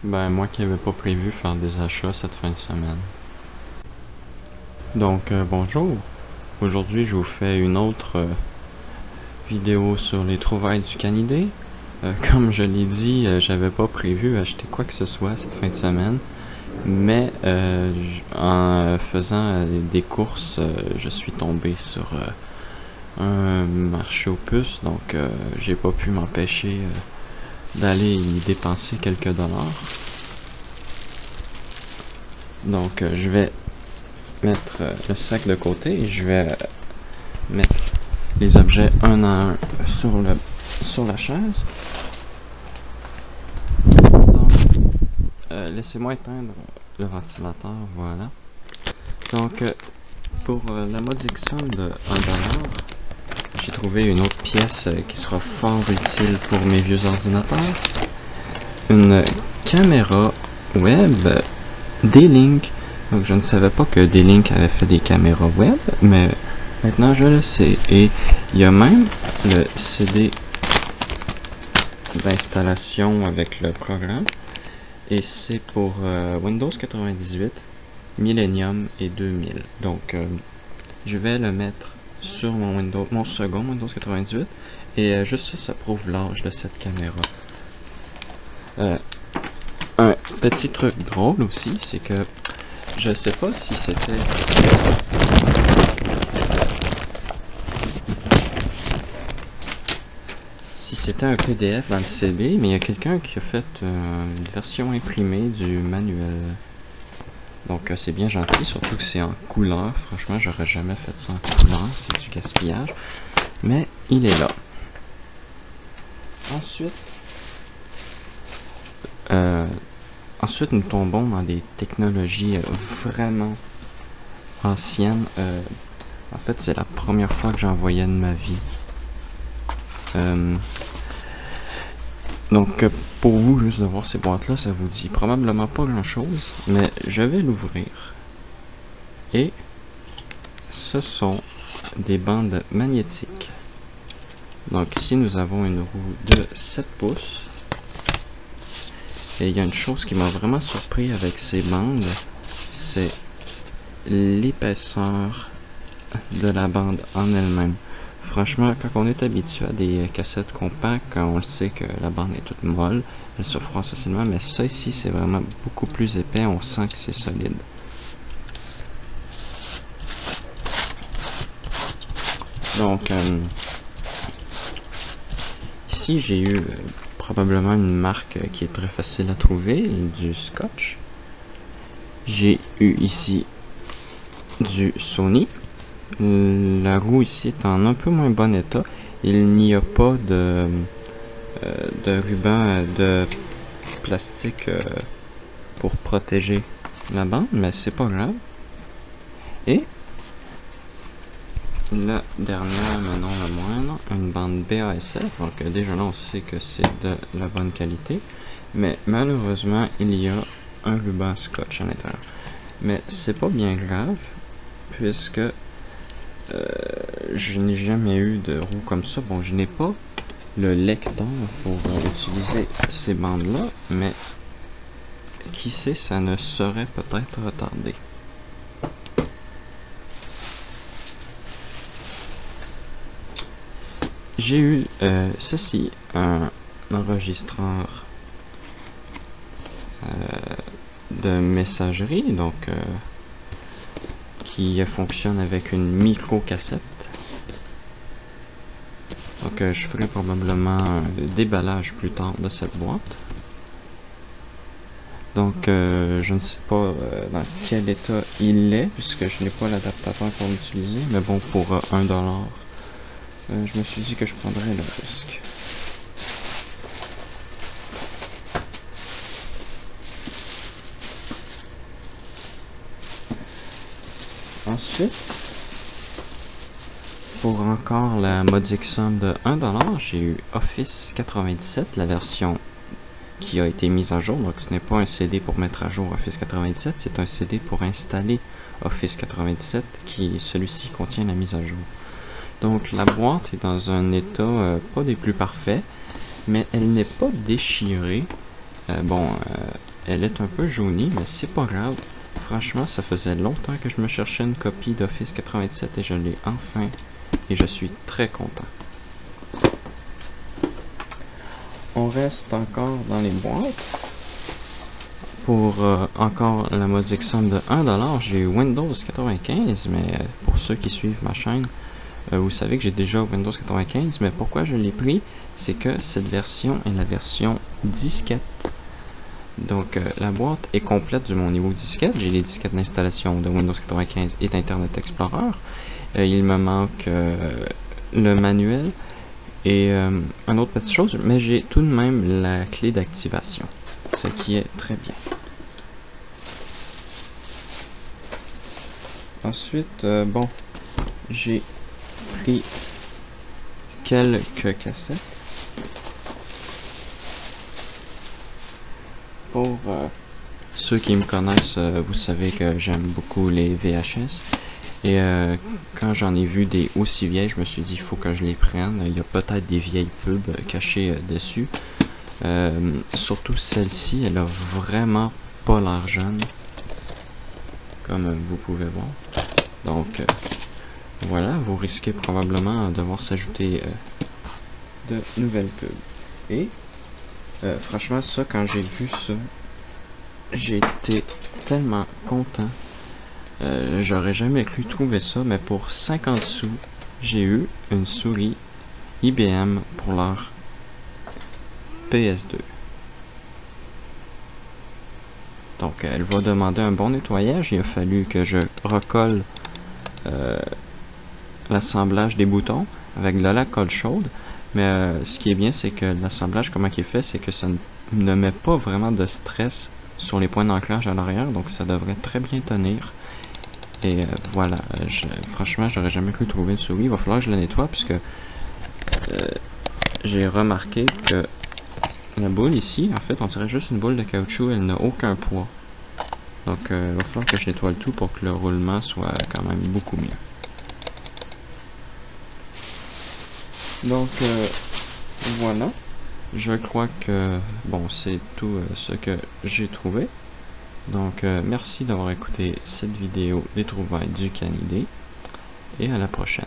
Ben, moi qui n'avais pas prévu faire des achats cette fin de semaine. Donc, bonjour. Aujourd'hui, je vous fais une autre vidéo sur les trouvailles du canidé. Comme je l'ai dit, j'avais pas prévu acheter quoi que ce soit cette fin de semaine. Mais en faisant des courses, je suis tombé sur un marché aux puces. Donc, j'ai pas pu m'empêcher d'aller y dépenser quelques dollars. Donc je vais mettre le sac de côté et je vais mettre les objets un à un sur la chaise. Donc laissez-moi éteindre le ventilateur, voilà. Donc pour la modique somme de 1$, j'ai trouvé une autre pièce qui sera fort utile pour mes vieux ordinateurs. Une caméra web D-Link. Donc je ne savais pas que D-Link avait fait des caméras web, mais maintenant je le sais. Et il y a même le CD d'installation avec le programme. Et c'est pour Windows 98, Millennium et 2000. Donc je vais le mettre sur mon second Windows 98. Et juste ça, ça prouve l'âge de cette caméra. Un petit truc drôle aussi, c'est que je sais pas si c'était un PDF dans le CD, mais il y a quelqu'un qui a fait une version imprimée du manuel. Donc c'est bien gentil, surtout que c'est en couleur. Franchement, j'aurais jamais fait ça en couleur, c'est du gaspillage. Mais il est là. Ensuite, nous tombons dans des technologies vraiment anciennes. En fait, c'est la première fois que j'en voyais de ma vie. Donc, pour vous, juste de voir ces boîtes-là, ça vous dit probablement pas grand-chose, mais je vais l'ouvrir. Et ce sont des bandes magnétiques. Donc ici, nous avons une roue de 7 pouces. Et il y a une chose qui m'a vraiment surpris avec ces bandes, c'est l'épaisseur de la bande en elle-même. Franchement, quand on est habitué à des cassettes compactes, quand on le sait que la bande est toute molle, elle se froisse facilement, mais ça ici, c'est vraiment beaucoup plus épais, on sent que c'est solide. Donc, ici, j'ai eu probablement une marque qui est très facile à trouver, du Scotch. J'ai eu ici du Sony. La roue ici est en un peu moins bon état. Il n'y a pas de ruban de plastique pour protéger la bande, mais c'est pas grave. Et la dernière, mais non la moindre, une bande BASF. Donc déjà là, on sait que c'est de la bonne qualité, mais malheureusement, il y a un ruban Scotch à l'intérieur. Mais c'est pas bien grave, puisque je n'ai jamais eu de roue comme ça. Bon, je n'ai pas le lecteur pour utiliser ces bandes-là, mais qui sait, ça ne serait peut-être retardé. J'ai eu ceci, un enregistreur de messagerie, donc qui fonctionne avec une micro-cassette. Donc je ferai probablement un déballage plus tard de cette boîte. Donc je ne sais pas dans quel état il est, puisque je n'ai pas l'adaptateur pour l'utiliser, mais bon, pour 1$, je me suis dit que je prendrais le risque. Ensuite, pour encore la modique somme de 1$, j'ai eu Office 97, la version qui a été mise à jour. Donc ce n'est pas un CD pour mettre à jour Office 97, c'est un CD pour installer Office 97, qui celui-ci contient la mise à jour. Donc la boîte est dans un état pas des plus parfaits, mais elle n'est pas déchirée. elle est un peu jaunie, mais c'est pas grave. Franchement, ça faisait longtemps que je me cherchais une copie d'Office 97 et je l'ai enfin. Et je suis très content. On reste encore dans les boîtes. Pour encore la modique somme de 1$, j'ai Windows 95, mais pour ceux qui suivent ma chaîne, vous savez que j'ai déjà Windows 95, mais pourquoi je l'ai pris, c'est que cette version est la version disquette. Donc la boîte est complète de mon niveau disquette, j'ai les disquettes d'installation de Windows 95 et d'Internet Explorer. Il me manque le manuel et une autre petite chose, mais j'ai tout de même la clé d'activation, ce qui est très bien. Ensuite, bon, j'ai pris quelques cassettes pour ceux qui me connaissent. Vous savez que j'aime beaucoup les VHS et quand j'en ai vu des aussi vieilles, je me suis dit il faut que je les prenne. Il y a peut-être des vieilles pubs cachées dessus. Surtout celle-ci, elle a vraiment pas l'air jeune, comme vous pouvez voir. Donc voilà, vous risquez probablement de voir s'ajouter de nouvelles pubs. Et franchement, ça, quand j'ai vu ça, j'ai été tellement content. J'aurais jamais cru trouver ça, mais pour 50 sous, j'ai eu une souris IBM pour leur PS2. Donc elle va demander un bon nettoyage. Il a fallu que je recolle l'assemblage des boutons avec de la colle chaude. Mais ce qui est bien, c'est que l'assemblage, comment il est fait, c'est que ça ne met pas vraiment de stress sur les points d'ancrage à l'arrière, donc ça devrait très bien tenir. Et voilà, franchement, j'aurais jamais cru trouver une souris. Il va falloir que je la nettoie, puisque j'ai remarqué que la boule ici, en fait, on dirait juste une boule de caoutchouc, elle n'a aucun poids. Donc il va falloir que je nettoie le tout pour que le roulement soit quand même beaucoup mieux. Donc voilà, je crois que bon, c'est tout ce que j'ai trouvé. Donc merci d'avoir écouté cette vidéo des trouvailles du Canidé et à la prochaine.